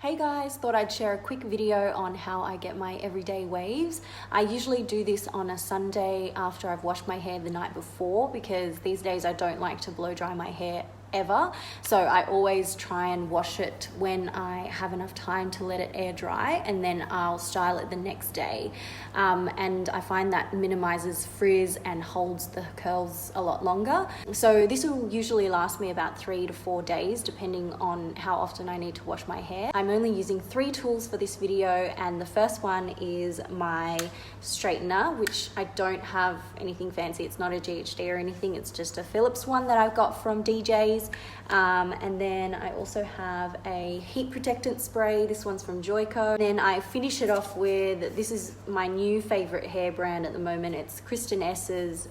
Hey guys, thought I'd share a quick video on how I get my everyday waves. I usually do this on a Sunday after I've washed my hair the night before because these days I don't like to blow dry my hair ever. So I always try and wash it when I have enough time to let it air dry, and then I'll style it the next day. And I find that minimizes frizz and holds the curls a lot longer. So this will usually last me about 3 to 4 days depending on how often I need to wash my hair. I'm only using 3 tools for this video, and the first one is my straightener, which I don't have anything fancy. It's not a GHD or anything, it's just a Philips one that I've got from DJ's. And then I also have a heat protectant spray. This one's from Joico. Then I finish it off with, this is my new favorite hair brand at the moment. It's Kristen S's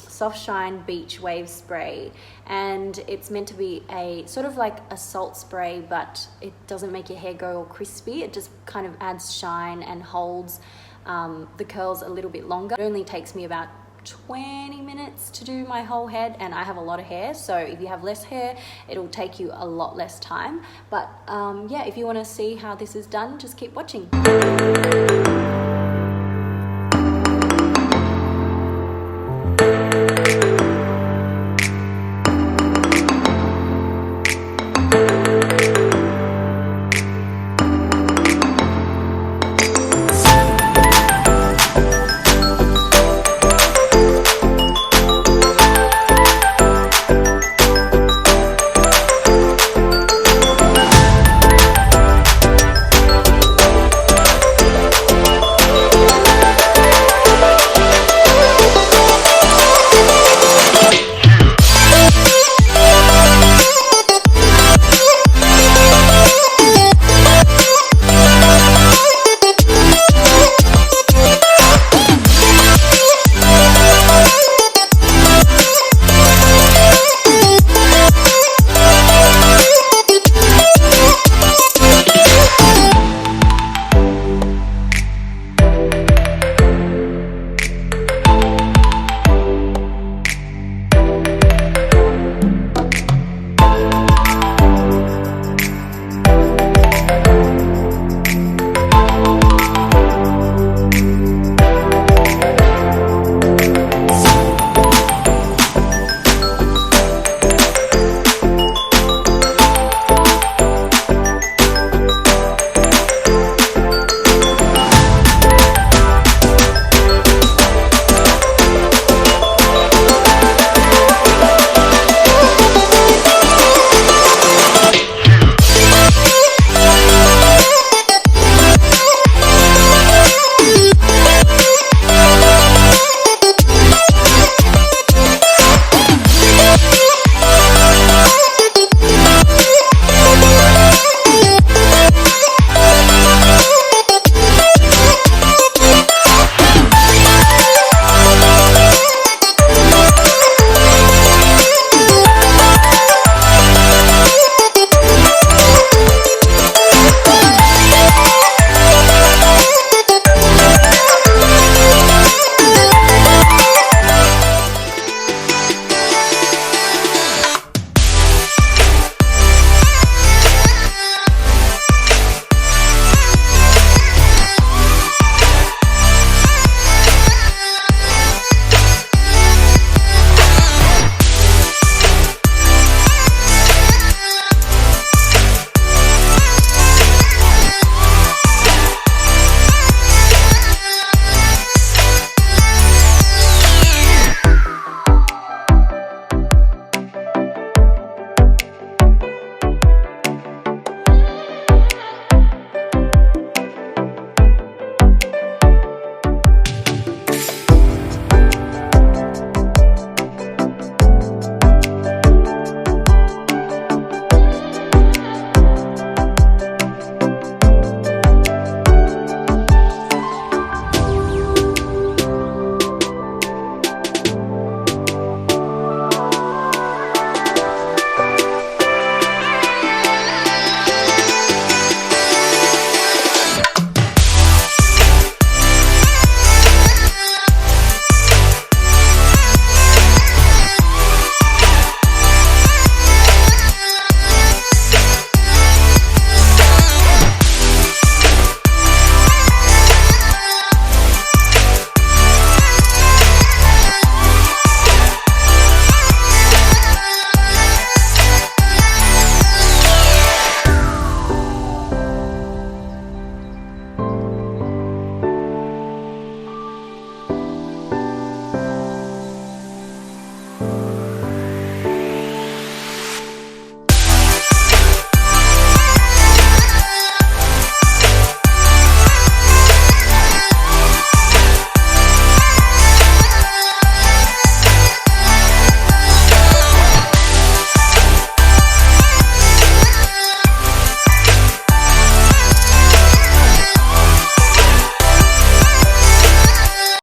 Soft Shine Beach Wave Spray, and it's meant to be a sort of like a salt spray, but it doesn't make your hair go all crispy. It just kind of adds shine and holds the curls a little bit longer. It only takes me about 20 minutes to do my whole head, and I have a lot of hair, so if you have less hair it'll take you a lot less time. But yeah, if you want to see how this is done, just keep watching.